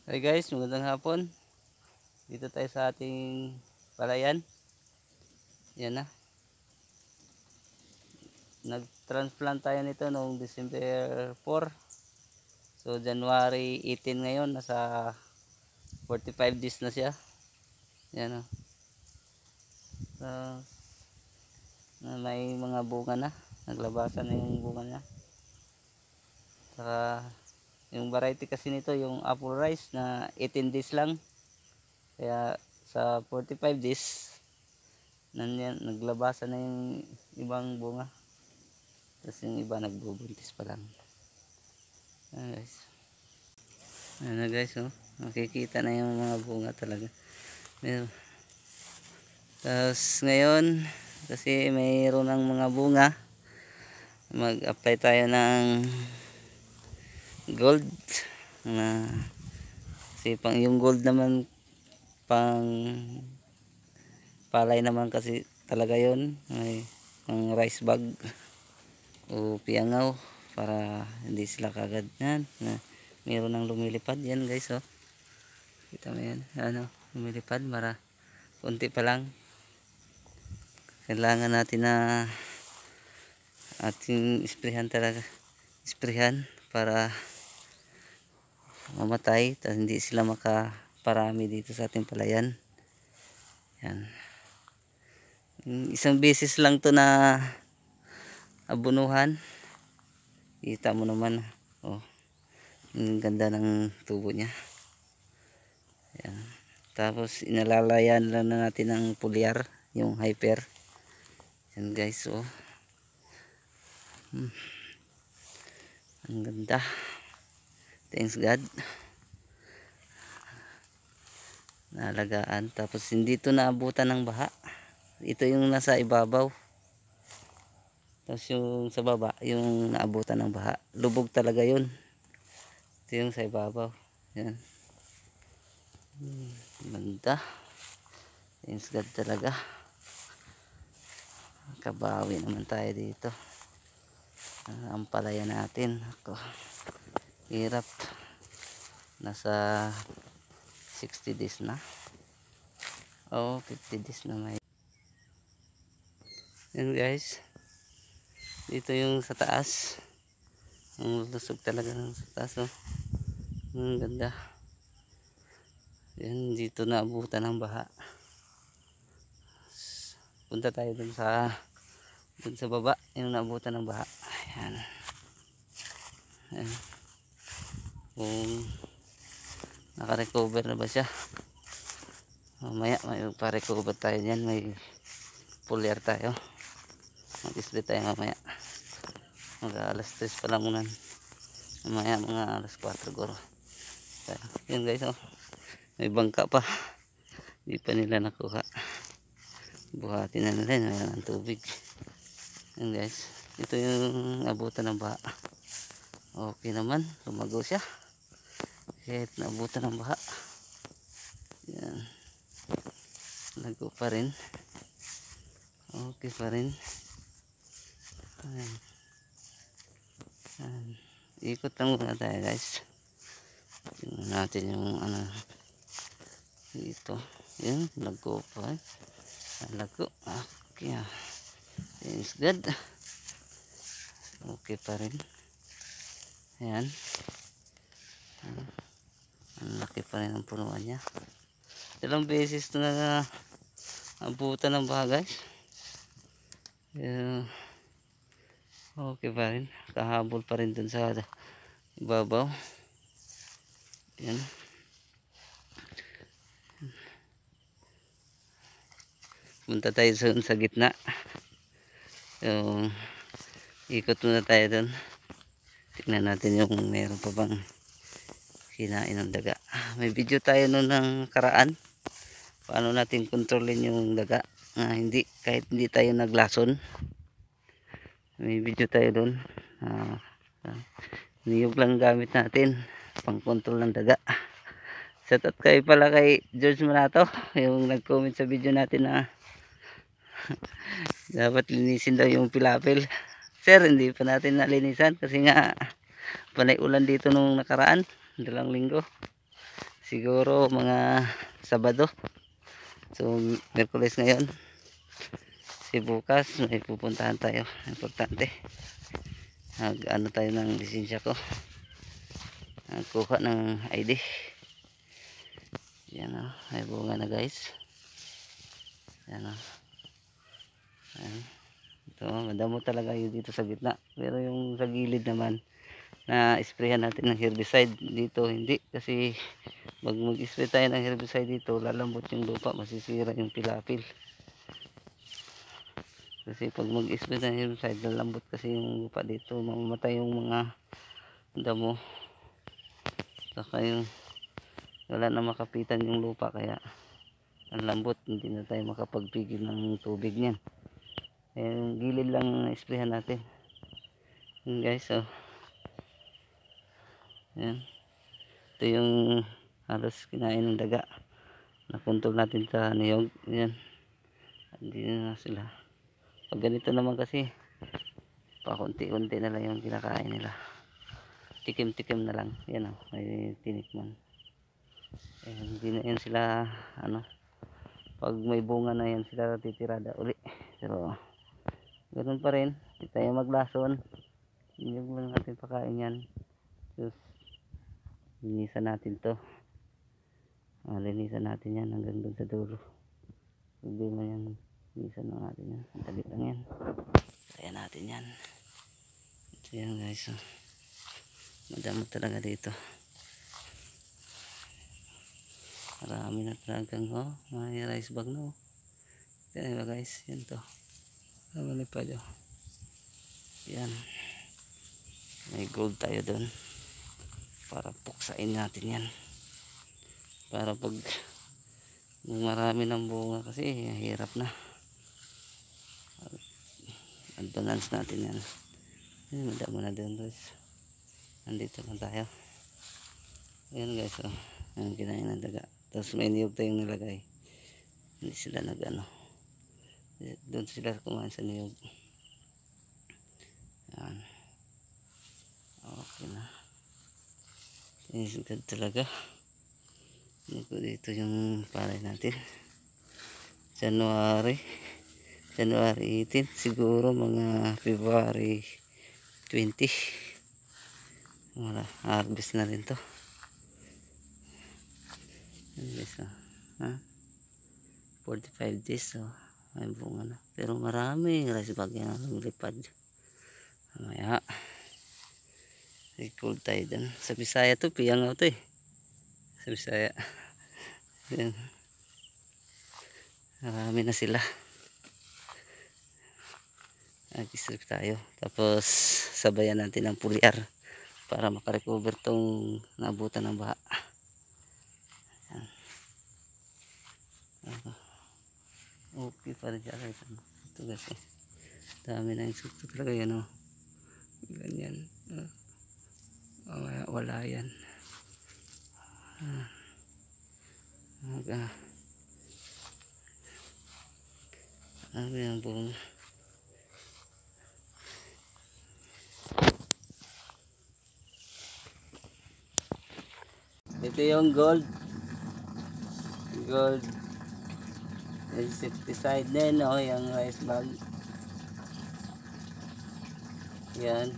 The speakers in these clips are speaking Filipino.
Hi guys, magandang hapon. Dito tayo sa ating palayan. Yan na. Nag-transplant tayo nito noong December 4. So January 18 ngayon, nasa 45 days na siya. Yan o. So, may mga bunga na. Naglabasan na yung bunga niya. Saka yung variety kasi nito, yung apple rice na 18 days lang. Kaya sa 45 days, naglabasan na yung ibang bunga. Tapos yung iba nagbubuntis pa lang. Ayan guys. Ayan na guys, oh. Makikita na yung mga bunga talaga. Tapos ngayon, kasi mayroon ng mga bunga, mag-apply tayo ng gold. Na, kasi yung gold naman, pang palay naman kasi talaga yon. May pang rice bag o piangaw para hindi sila kagad yan na mayroon ng lumilipad yan guys, oh. Kita mo yan, ano, lumilipad para konti pa lang. Kailangan natin na ating isprehan talaga, isprehan para mamatay at hindi sila makaparami dito sa ating palayan. Yan, isang beses lang to na abunuhan. Kita mo naman, oh, ang ganda ng tubo niya. Yan. Tapos inalalayan lang na natin ng pulyar, yung hyper. Yan guys, oh. Ang ganda. Thanks God. Naalagaan. Tapos hindi ito naabutan ng baha. Ito yung nasa ibabaw. Tapos yung sa baba, yung naabutan ng baha. Lubog talaga yun. Ito yung sa ibabaw. Yan. Ganda. Thanks God talaga. Kabawi naman tayo dito. Ang palaya natin. Ako. Hirap. Nasa 60 days na. Oh, 50 days na may. Yan guys. Dito yung sa taas. Ang lusog talaga ng sa taas, oh. Ang ganda. Yan, dito na abutan ng baha. Punta tayo dun sa baba, yung naabutan ng baha. Ayan. Ayan. Kung naka-recover na ba siya. Mamaya may pa-recover tayo dyan. May pulyar tayo. Mag-split tayo mamaya. Alas 3 pa lang muna. Mamaya mga alas 4 goro. Yan guys, oh. May bangka pa. Hindi pa nila nakuha. Buhatin na nila. Mayroon ng tubig. Yan guys. Ito yung abutan ng baha. Okay naman. Lumago siya. Kahit naabutan ng baha. Yan. Lago pa rin. Okay pa rin. Ayan. Ayan. Ikot lang muna tayo guys. Tingnan natin yung ano dito. Yan. Lago pa. Lago. Okay. Thanks God. Okay pa rin. Ayan. Ang laki pa rin ang punuan niya. Ilang beses na abutan ng baha guys. Okay pa rin. Kahabol pa rin dun sa ibabaw. Yan. Punta tayo sa gitna. So, ikot muna tayo dun. Tignan natin yung meron pa bang kinain ng daga. May video tayo nun ng karaan. Paano natin kontrolin yung daga. Kahit hindi tayo naglason. May video tayo dun. Niyog lang gamit natin. Pang kontrol ng daga. Shout out kayo pala kay George Manato. Yung nag-comment sa video natin na dapat linisin daw yung pilapil. Sir, hindi pa natin nalinisan kasi nga panay ulan dito nung nakaraan, 2 linggo. siguro mga Sabado. So Miyerkules ngayon. Si bukas may pupuntahan tayo. Importante. Ano tayo ng lisensya ko. Kuha ng ID. Yan o. May bunga na guys. Yan o. Ayan. Ito, madamo talaga yun dito sa gitna. Pero yung sa gilid naman, na sprayan natin ng herbicide dito hindi, kasi mag-spray tayo ng herbicide dito, lalambot yung lupa, masisira yung pilapil. Kasi pag mag-spray ng herbicide, lalambot kasi yung lupa dito, mamamatay yung mga damo, saka yung wala na makapitan yung lupa, kaya ang lambot, hindi na tayo makapagpigil ng tubig niyan. Yung gilid lang sprayan natin yun guys. So yan, ito yung halos kinain ng daga, nakuntol natin sa niyog. Yan, hindi na sila. Pag ganito naman kasi pakunti-kunti na lang yung kinakain nila, tikim-tikim na lang. Yan o, may tinikman. Hindi na yan sila ano, pag may bunga na yan sila titirada uli. Pero ganoon pa rin, hindi tayo maglason, yung lang natin pakain yan. Just linisan natin to, linisan natin yan hanggang dun sa dulo. Hindi mo yan, linisan na natin yan, dali lang yan. Kaya natin yan. Ito yan guys, madamo talaga dito, marami na talagang may rice bag no. Ito ba guys, yan to, malipad o. Yan, may gold tayo doon para puksain natin yan, para pag marami ng bunga, kasi hirap na, advance natin yan. Madama na doon guys, nandito lang tayo. Ayan guys, ayan, kinain ng daga. Tapos may niyog tayong nilagay, hindi sila nag ano, doon sila kumain sa niyog. Ayan, okay na. Good talaga. Dito yung palay natin. January 18, siguro mga February 20 wala, harvest na rin to. Yes, 45 days, so may bunga na. Pero marami rice bag yan lumilipad. Mamaya i-cool tayo dun. Sa Bisaya to, piyangaw to eh. Sa Bisaya. Yan. Marami na sila. Nag-strip tayo. Tapos sabayan natin ng pulyar para makarecover tong nabutan ng baha. Yan. Okay pa rin siya. Ito guys. Dami na yung sukto talaga yan o. Ganyan. Wala yan. Ano yan po? Ito yung gold insecticide din o, yung rice bag. Yan,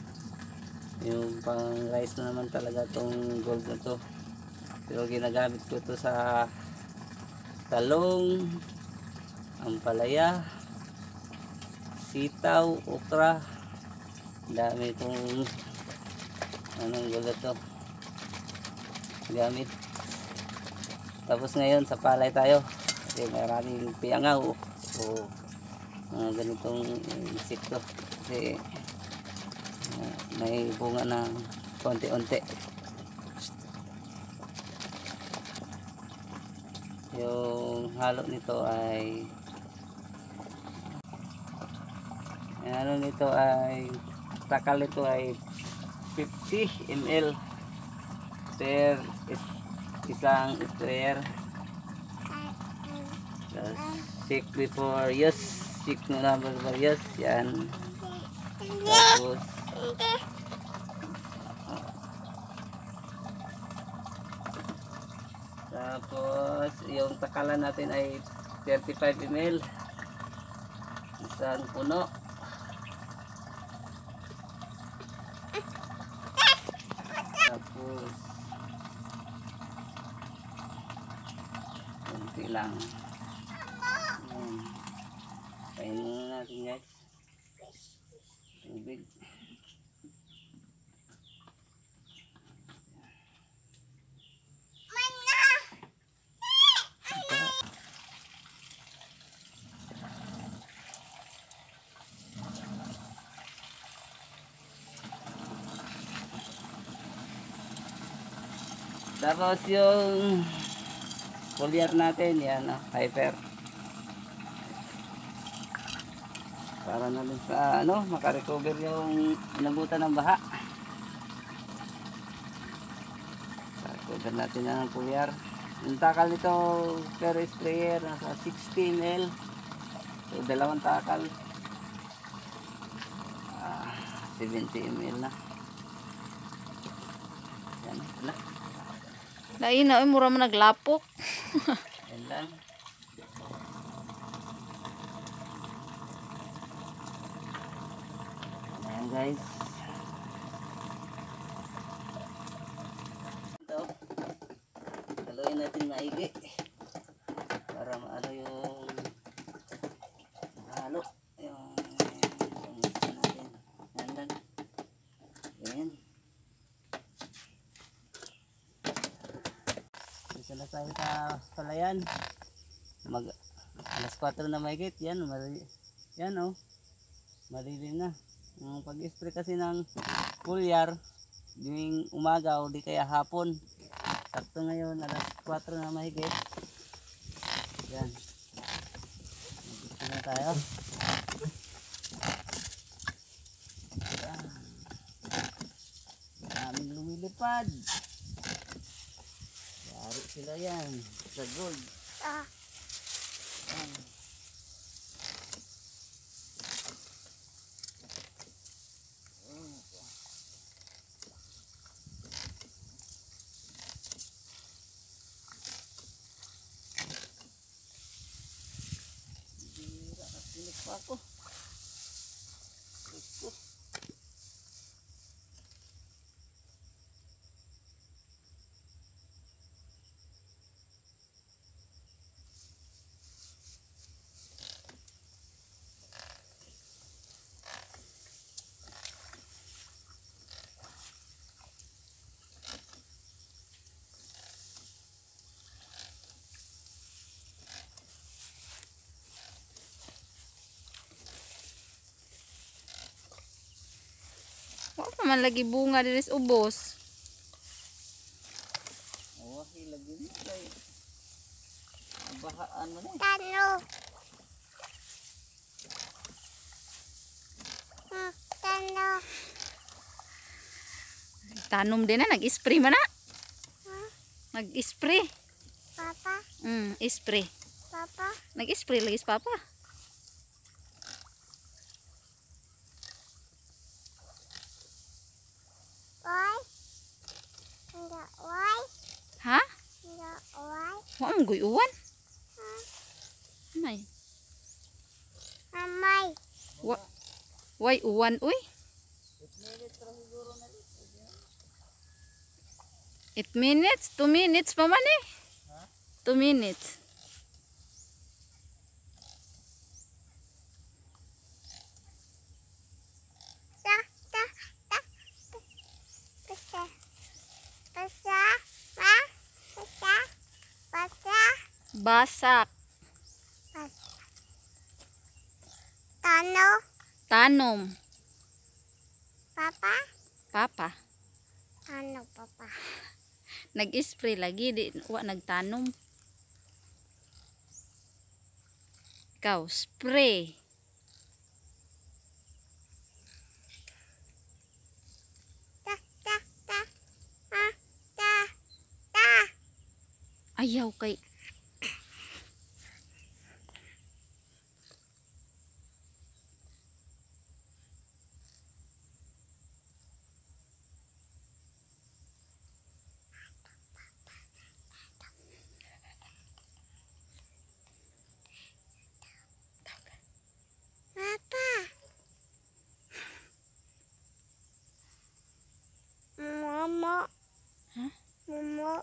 yung pang rice na naman talaga tong gold na to. Pero ginagamit ko to sa talong, ampalaya, sitaw, okra. Dami itong anong gold na to gamit. Tapos ngayon sa palay tayo kasi maraming piyangaw o ganitong insekto, kasi may bunga ng konti-unti. Yung halo nito ay takal nito ay 50 ml per isang sprayer. Check before use, check muna before use. Yan. Tapos Tapos yung takalan natin ay 35 ml. Isang puno. Tapos konti lang. Ayan. Kainin muna natin guys. Tubig. Tapos yung foliar natin, yan, hyper. Para na din sa makarecover yung inabutan ng baha. Recover natin na ng foliar. Yung takal nito per sprayer nasa 60 ml. So dalawang takal. 70 ml na. Yan, wala. Lain na, mura man naglapok. Yan lang. Ayan guys. Ito. Haluin natin maigi. Para maano yung halo. Yung natin. Yan lang. Yan. Dito na tayo sa palayan. Alas 4 na mahigit. Yan, yan oh. Malilim na. Yung pag-spray kasi ng foliar tuwing umaga o di kaya hapon. Sakto ngayon, alas 4 na mahigit. Yan. Dito na tayo. Yan. Daming lumilipad. Yari sila yan. Sa gold. Yan. Sinik pa ako. Wala man lagi bunga diris ubos. Oh, lagi mo kay bahaan mo na. Tano. Tano. Tanom din na, nag-spray man na. Nag-spray. Papa. Spray. Papa. Nag-spray lagi si Papa. Why? Enggak why? Ha? Enggak why? Wa mo guyuwan. May. Mamay. Why uwan uy? 8 minutes, 2 minutes pa man eh. 2 minutes. Ta ta ta. Pesa. Pesa. Ma. Pesa. Pesa. Basak. Tano. Tanom. Papa. Papa. Ano papa? Nag-spray lagi, di wa nagtanom. Ikaw, spray. Ta ta ta. Ta ta. Ayaw kay. Momo.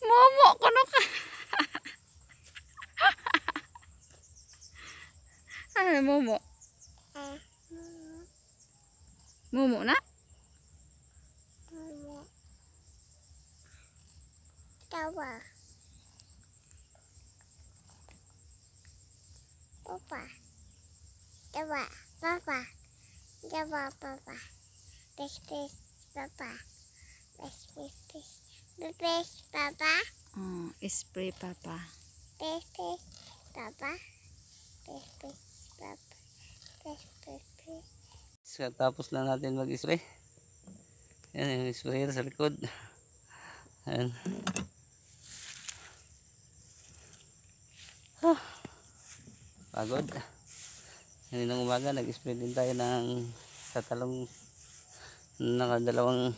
Momo kuno ka. Ano momo? Eh. Momo na? Momo. Tawa. Papa. Tawa. Papa. Tawa papa. Pes pes papa. Pes pes pes. Pes papa. Oh, spray papa. Pes pes papa. Pes pes papa. Pes pes pes. So, tapos lang natin mag-spray. Yan yung sprayer sa likod. Ayan. Pagod. Kaninang umaga nag-spray din tayo ng katalong, nakadalawang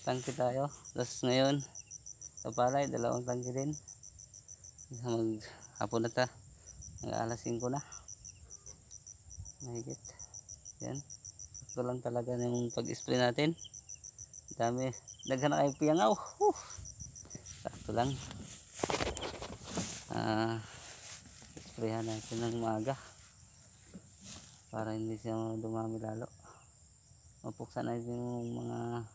tangke tayo. Tapos ngayon sa palay dalawang tangke din. Hapon na ta, alas 5 na mahigit. Yan, sakto lang talaga yung pag-spray natin. Dami, daghan na kayo piyangaw. Sakto lang. Sprayan natin ng maaga para hindi siya dumami lalo. Mapuksan natin yung mga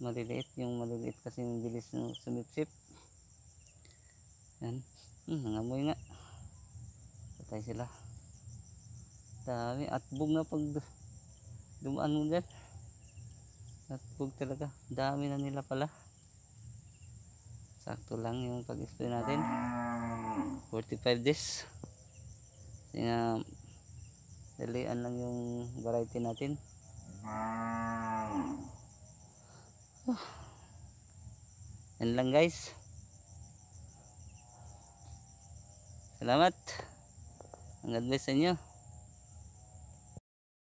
maliliit, yung maliliit kasi yung bilis sumipsip. Yan, nangamoy nga, patay sila. Dami, atbog na pag dumaan mo dyan. Atbog talaga, dami na nila pala. Sakto lang yung pag-spray natin, 45 days. Kasi nga dalian lang yung variety natin. Yan lang guys, salamat, ang God bless sa inyo.